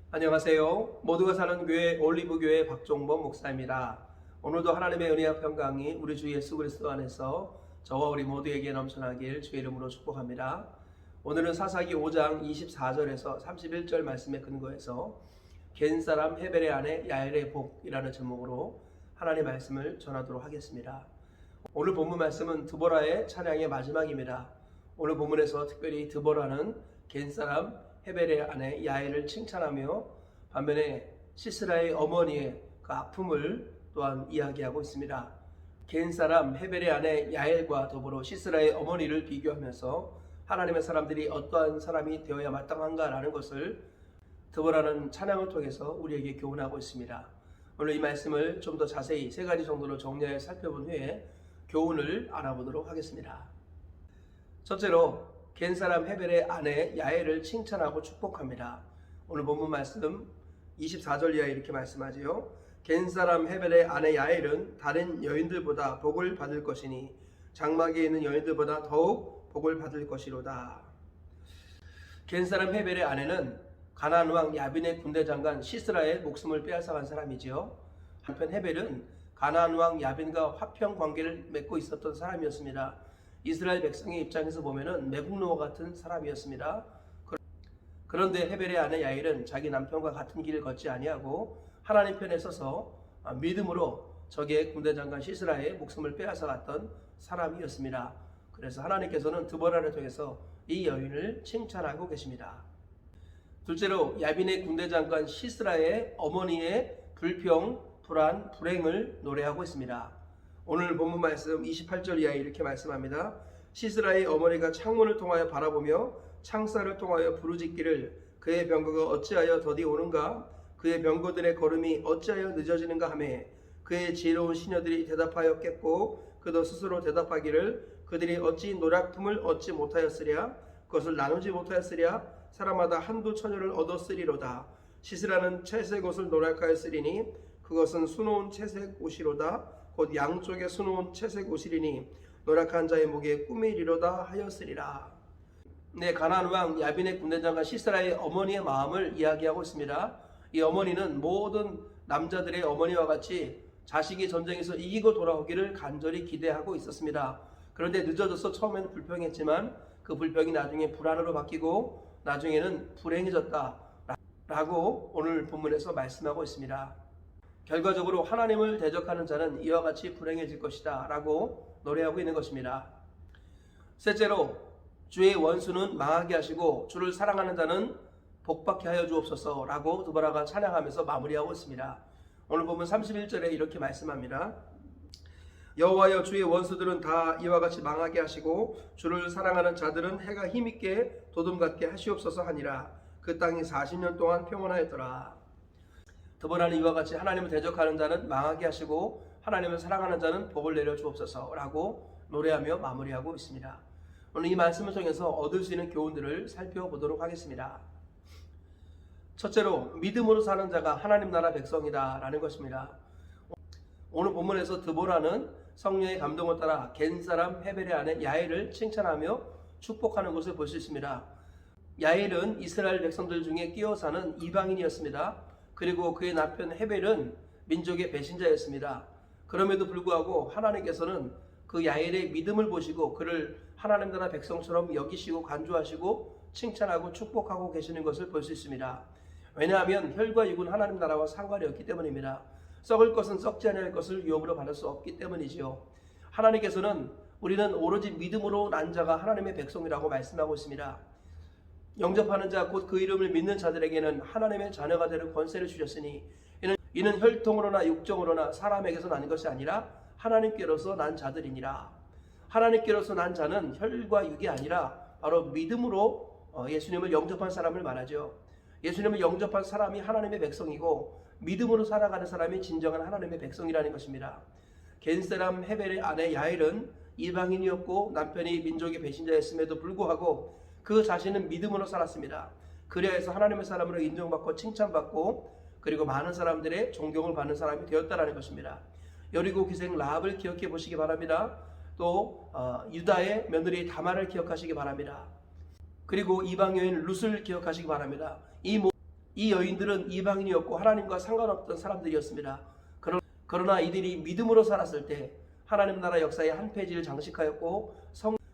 안녕하세요. 모두가 사는 교회 올리브교회 박종범 목사입니다. 오늘도 하나님의 은혜와 평강이 우리 주 예수 그리스도 안에서 저와 우리 모두에게 넘쳐나길 주의 이름으로 축복합니다. 오늘은 사사기 5장 24절에서 31절 말씀에 근거해서 겐사람 헤벨의 아내 야엘의 복이라는 제목으로 하나님의 말씀을 전하도록 하겠습니다. 오늘 본문 말씀은 드보라의 찬양의 마지막입니다. 오늘 본문에서 특별히 드보라는 겐사람 헤벨의 아내 야엘을 칭찬하며 반면에 시스라의 어머니의 그 아픔을 또한 이야기하고 있습니다. 겐사람 헤벨의 아내 야엘과 더불어 시스라의 어머니를 비교하면서 하나님의 사람들이 어떠한 사람이 되어야 마땅한가라는 것을 드보라는 찬양을 통해서 우리에게 교훈하고 있습니다. 오늘 이 말씀을 좀 더 자세히 세 가지 정도로 정리해 살펴본 후에 교훈을 알아보도록 하겠습니다. 첫째로 겐사람 헤벨의 아내 야엘을 칭찬하고 축복합니다. 오늘 본문 말씀 24절 이하에 이렇게 말씀하지요. 겐사람 헤벨의 아내 야엘은 다른 여인들보다 복을 받을 것이니 장막에 있는 여인들보다 더욱 복을 받을 것이로다. 겐사람 헤벨의 아내는 가나안 왕 야빈의 군대 장관 시스라의 목숨을 빼앗아간 사람이지요. 한편 헤벨은 가나안 왕 야빈과 화평 관계를 맺고 있었던 사람이었습니다. 이스라엘 백성의 입장에서 보면은 매국노와 같은 사람이었습니다. 그런데 헤벨의 아내 야엘은 자기 남편과 같은 길을 걷지 아니하고 하나님 편에 서서 믿음으로 적의 군대 장관 시스라의 목숨을 빼앗아갔던 사람이었습니다. 그래서 하나님께서는 드보라를 통해서 이 여인을 칭찬하고 계십니다. 둘째로 야빈의 군대 장관 시스라의 어머니의 불평, 불안, 불행을 노래하고 있습니다. 오늘 본문 말씀 28절 이하에 이렇게 말씀합니다. 시스라의 어머니가 창문을 통하여 바라보며 창살을 통하여 부르짖기를 그의 병거가 어찌하여 더디 오는가? 그의 병거들의 걸음이 어찌하여 늦어지는가 하며 그의 지혜로운 시녀들이 대답하였겠고 그도 스스로 대답하기를 그들이 어찌 노략품을 얻지 못하였으랴? 그것을 나누지 못하였으랴? 사람마다 한두 처녀를 얻었으리로다. 시스라는 채색 옷을 노략하였으리니 그것은 수놓은 채색 옷이로다. 곧 양쪽에 수놓은 채색 옷이리니 노력한 자의 목에 꿈이리로다 하였으리라. 네, 가나안 왕 야빈의 군대 장관 시스라의 어머니의 마음을 이야기하고 있습니다. 이 어머니는 모든 남자들의 어머니와 같이 자식이 전쟁에서 이기고 돌아오기를 간절히 기대하고 있었습니다. 그런데 늦어져서 처음에는 불평했지만 그 불평이 나중에 불안으로 바뀌고 나중에는 불행해졌다 라고 오늘 본문에서 말씀하고 있습니다. 결과적으로 하나님을 대적하는 자는 이와 같이 불행해질 것이다 라고 노래하고 있는 것입니다. 셋째로 주의 원수는 망하게 하시고 주를 사랑하는 자는 복받게 하여 주옵소서 라고 드보라가 찬양하면서 마무리하고 있습니다. 오늘 보면 31절에 이렇게 말씀합니다. 여호와여 주의 원수들은 다 이와 같이 망하게 하시고 주를 사랑하는 자들은 해가 힘있게 도둠같게 하시옵소서 하니라. 그 땅이 40년 동안 평온하였더라. 드보라는 이와 같이 하나님을 대적하는 자는 망하게 하시고 하나님을 사랑하는 자는 복을 내려 주옵소서 라고 노래하며 마무리하고 있습니다. 오늘 이 말씀을 통해서 얻을 수 있는 교훈들을 살펴보도록 하겠습니다. 첫째로 믿음으로 사는 자가 하나님 나라 백성이다 라는 것입니다. 오늘 본문에서 드보라는 성령의 감동을 따라 겐사람 헤벨의 아내 야엘을 칭찬하며 축복하는 것을 볼 수 있습니다. 야엘은 이스라엘 백성들 중에 끼어 사는 이방인이었습니다. 그리고 그의 남편 헤벨은 민족의 배신자였습니다. 그럼에도 불구하고 하나님께서는 그 야엘의 믿음을 보시고 그를 하나님 나라 백성처럼 여기시고 간주하시고 칭찬하고 축복하고 계시는 것을 볼 수 있습니다. 왜냐하면 혈과 육은 하나님 나라와 상관이 없기 때문입니다. 썩을 것은 썩지 아니할 것을 유업으로 받을 수 없기 때문이지요. 하나님께서는 우리는 오로지 믿음으로 난 자가 하나님의 백성이라고 말씀하고 있습니다. 영접하는 자 곧 그 이름을 믿는 자들에게는 하나님의 자녀가 되는 권세를 주셨으니 이는 혈통으로나 육정으로나 사람에게서 난 것이 아니라 하나님께로서 난 자들이니라. 하나님께로서 난 자는 혈과 육이 아니라 바로 믿음으로 예수님을 영접한 사람을 말하죠. 예수님을 영접한 사람이 하나님의 백성이고 믿음으로 살아가는 사람이 진정한 하나님의 백성이라는 것입니다. 겐사람 헤벨의 아내 야엘은 이방인이었고 남편이 민족의 배신자였음에도 불구하고 그 자신은 믿음으로 살았습니다. 그리하여서 하나님의 사람으로 인정받고 칭찬받고 그리고 많은 사람들의 존경을 받는 사람이 되었다는 것입니다. 여리고 기생 라합을 기억해 보시기 바랍니다. 또 유다의 며느리 다말을 기억하시기 바랍니다. 그리고 이방 여인 룻을 기억하시기 바랍니다. 이 여인들은 이방인이었고 하나님과 상관없던 사람들이었습니다. 그러나 이들이 믿음으로 살았을 때 하나님 나라 역사의 한 페이지를 장식하였고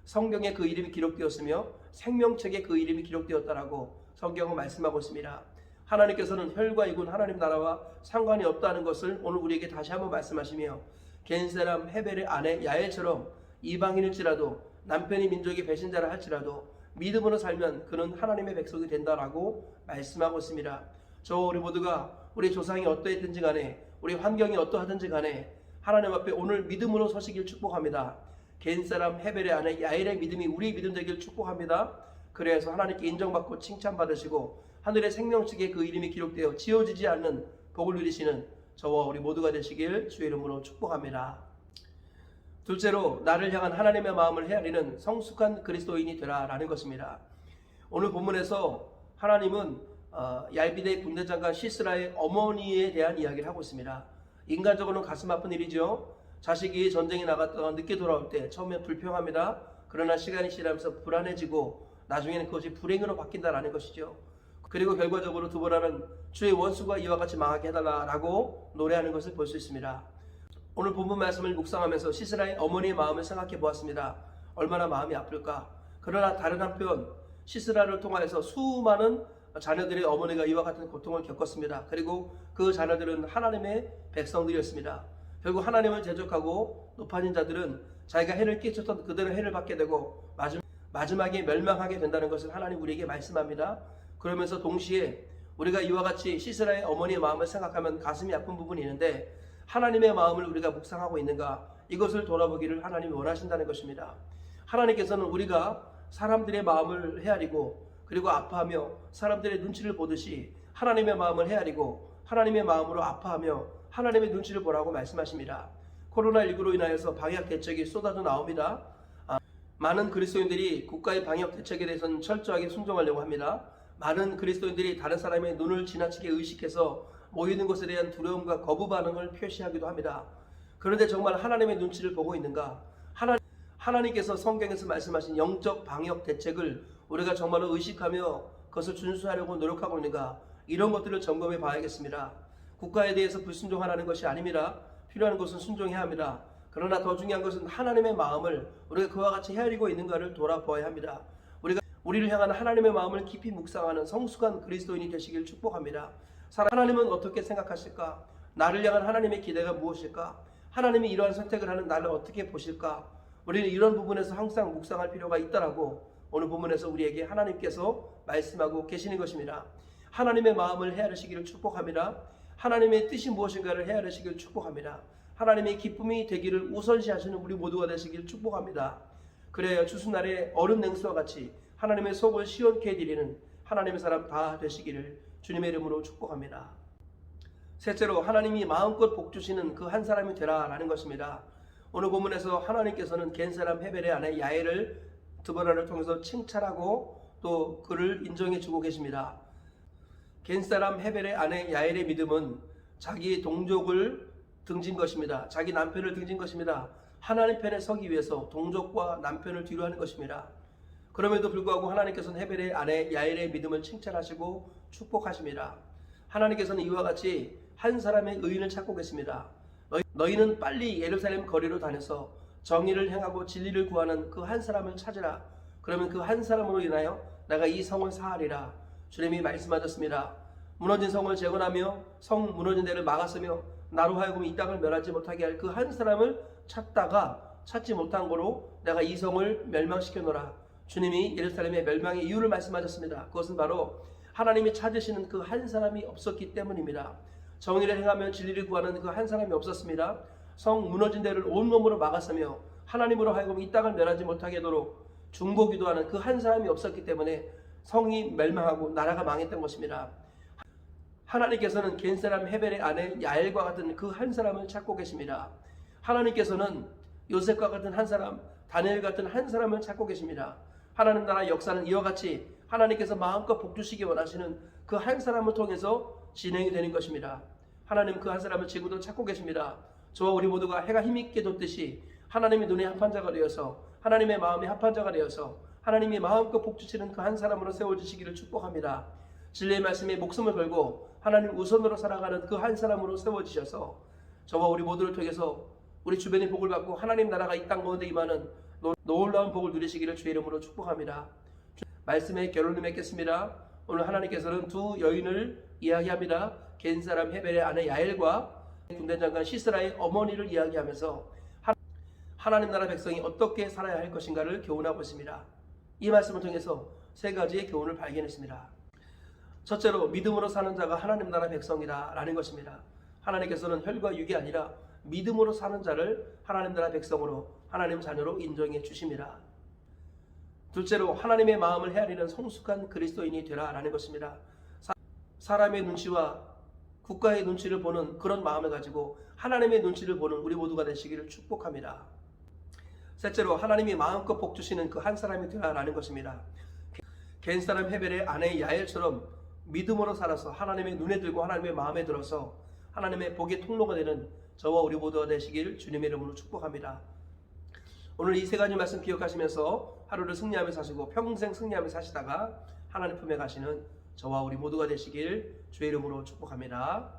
성경에 그 이름이 기록되었으며 생명책에 그 이름이 기록되었다라고 성경은 말씀하고 있습니다. 하나님께서는 혈과 육은 하나님 나라와 상관이 없다는 것을 오늘 우리에게 다시 한번 말씀하시며 겐 사람 헤벨의 아내 야엘처럼 이방인일지라도 남편이 민족의 배신자라 할지라도 믿음으로 살면 그는 하나님의 백성이 된다라고 말씀하고 있습니다. 우리 모두가 우리 조상이 어떠했든지 간에 우리 환경이 어떠하든지 간에 하나님 앞에 오늘 믿음으로 서시길 축복합니다. 겐 사람 헤벨의 아내 야엘의 믿음이 우리의 믿음 되길 축복합니다. 그래서 하나님께 인정받고 칭찬받으시고 하늘의 생명책에 그 이름이 기록되어 지워지지 않는 복을 누리시는 저와 우리 모두가 되시길 주의 이름으로 축복합니다. 둘째로 나를 향한 하나님의 마음을 헤아리는 성숙한 그리스도인이 되라라는 것입니다. 오늘 본문에서 하나님은 얄비데 군대장관 시스라의 어머니에 대한 이야기를 하고 있습니다. 인간적으로는 가슴 아픈 일이죠. 자식이 전쟁에 나갔다가 늦게 돌아올 때 처음에 불평합니다. 그러나 시간이 지나면서 불안해지고 나중에는 그것이 불행으로 바뀐다라는 것이죠. 그리고 결과적으로 두보라는 주의 원수가 이와 같이 망하게 해달라라고 노래하는 것을 볼 수 있습니다. 오늘 본문 말씀을 묵상하면서 시스라의 어머니의 마음을 생각해 보았습니다. 얼마나 마음이 아플까. 그러나 다른 한편 시스라를 통하여서 수많은 자녀들의 어머니가 이와 같은 고통을 겪었습니다. 그리고 그 자녀들은 하나님의 백성들이었습니다. 결국 하나님을 대적하고 높아진 자들은 자기가 해를 끼쳤던 그대로 해를 받게 되고 마지막에 멸망하게 된다는 것을 하나님 우리에게 말씀합니다. 그러면서 동시에 우리가 이와 같이 시스라의 어머니의 마음을 생각하면 가슴이 아픈 부분이 있는데 하나님의 마음을 우리가 묵상하고 있는가, 이것을 돌아보기를 하나님이 원하신다는 것입니다. 하나님께서는 우리가 사람들의 마음을 헤아리고 그리고 아파하며 사람들의 눈치를 보듯이 하나님의 마음을 헤아리고 하나님의 마음으로 아파하며 하나님의 눈치를 보라고 말씀하십니다. 코로나19로 인하여서 방역 대책이 쏟아져 나옵니다. 많은 그리스도인들이 국가의 방역 대책에 대해서는 철저하게 순종하려고 합니다. 많은 그리스도인들이 다른 사람의 눈을 지나치게 의식해서 모이는 것에 대한 두려움과 거부 반응을 표시하기도 합니다. 그런데 정말 하나님의 눈치를 보고 있는가? 하나님께서 성경에서 말씀하신 영적 방역 대책을 우리가 정말로 의식하며 그것을 준수하려고 노력하고 있는가? 이런 것들을 점검해 봐야겠습니다. 국가에 대해서 불순종하라는 것이 아닙니다. 필요한 것은 순종해야 합니다. 그러나 더 중요한 것은 하나님의 마음을 우리가 그와 같이 헤아리고 있는가를 돌아보아야 합니다. 우리를 향한 하나님의 마음을 깊이 묵상하는 성숙한 그리스도인이 되시길 축복합니다. 하나님은 어떻게 생각하실까? 나를 향한 하나님의 기대가 무엇일까? 하나님이 이러한 선택을 하는 나를 어떻게 보실까? 우리는 이런 부분에서 항상 묵상할 필요가 있다라고 오늘 본문에서 우리에게 하나님께서 말씀하고 계시는 것입니다. 하나님의 마음을 헤아리시기를 축복합니다. 하나님의 뜻이 무엇인가를 헤아리시기를 축복합니다. 하나님의 기쁨이 되기를 우선시하시는 우리 모두가 되시기를 축복합니다. 그래야 추수날의 얼음 냉수와 같이 하나님의 속을 시원케 해드리는 하나님의 사람 다 되시기를 주님의 이름으로 축복합니다. 셋째로 하나님이 마음껏 복주시는 그 한 사람이 되라라는 것입니다. 오늘 본문에서 하나님께서는 겐 사람 헤벨의 아내 야엘을 드보라를 통해서 칭찬하고 또 그를 인정해 주고 계십니다. 겐 사람 헤벨의 아내 야엘의 믿음은 자기 동족을 등진 것입니다. 자기 남편을 등진 것입니다. 하나님 편에 서기 위해서 동족과 남편을 뒤로 하는 것입니다. 그럼에도 불구하고 하나님께서는 헤벨의 아내 야엘의 믿음을 칭찬하시고 축복하십니다. 하나님께서는 이와 같이 한 사람의 의인을 찾고 계십니다. 너희는 빨리 예루살렘 거리로 다녀서 정의를 행하고 진리를 구하는 그 한 사람을 찾으라. 그러면 그 한 사람으로 인하여 내가 이 성을 사하리라. 주님이 말씀하셨습니다. 무너진 성을 재건하며 성 무너진 데를 막았으며 나로 하여금 이 땅을 멸하지 못하게 할 그 한 사람을 찾다가 찾지 못한 거로 내가 이 성을 멸망시켜 놓으라. 주님이 예루살렘의 멸망의 이유를 말씀하셨습니다. 그것은 바로 하나님이 찾으시는 그 한 사람이 없었기 때문입니다. 정의를 행하며 진리를 구하는 그 한 사람이 없었습니다. 성 무너진 데를 온몸으로 막았으며 하나님으로 하여금 이 땅을 멸하지 못하게 하도록 중보기도하는 그 한 사람이 없었기 때문에 성이 멸망하고 나라가 망했던 것입니다. 하나님께서는 겐 사람 헤벨의 아내 야엘과 같은 그 한 사람을 찾고 계십니다. 하나님께서는 요셉과 같은 한 사람, 다니엘 같은 한 사람을 찾고 계십니다. 하나님 나라 역사는 이와 같이 하나님께서 마음껏 복주시기 원하시는 그 한 사람을 통해서 진행이 되는 것입니다. 하나님 그 한 사람을 지금도 찾고 계십니다. 저와 우리 모두가 해가 힘있게 돋듯이 하나님의 눈에 합한 자가 되어서 하나님의 마음에 합한 자가 되어서 하나님이 마음껏 복주시는 그 한 사람으로 세워지시기를 축복합니다. 진리의 말씀에 목숨을 걸고 하나님 우선으로 살아가는 그 한 사람으로 세워지셔서 저와 우리 모두를 통해서 우리 주변의 복을 받고 하나님 나라가 이 땅 가운데 임하는 놀라운 복을 누리시기를 주의 이름으로 축복합니다. 말씀에 결론을 맺겠습니다. 오늘 하나님께서는 두 여인을 이야기합니다. 겐사람 헤벨의 아내 야엘과 군대장관 시스라의 어머니를 이야기하면서 하나님 나라 백성이 어떻게 살아야 할 것인가를 교훈하고 있습니다. 이 말씀을 통해서 세 가지의 교훈을 발견했습니다. 첫째로 믿음으로 사는 자가 하나님 나라 백성이다 라는 것입니다. 하나님께서는 혈과 육이 아니라 믿음으로 사는 자를 하나님 나라 백성으로 하나님 자녀로 인정해 주십니다. 둘째로 하나님의 마음을 헤아리는 성숙한 그리스도인이 되라 라는 것입니다. 사람의 눈치와 국가의 눈치를 보는 그런 마음을 가지고 하나님의 눈치를 보는 우리 모두가 되시기를 축복합니다. 셋째로 하나님이 마음껏 복 주시는 그 한 사람이 되라 라는 것입니다. 겐사람 헤벨의 아내 야엘처럼 믿음으로 살아서 하나님의 눈에 들고 하나님의 마음에 들어서 하나님의 복의 통로가 되는 저와 우리 모두가 되시길 주님의 이름으로 축복합니다. 오늘 이 세 가지 말씀 기억하시면서 하루를 승리하며 사시고 평생 승리하며 사시다가 하나님 품에 가시는 저와 우리 모두가 되시길 주의 이름으로 축복합니다.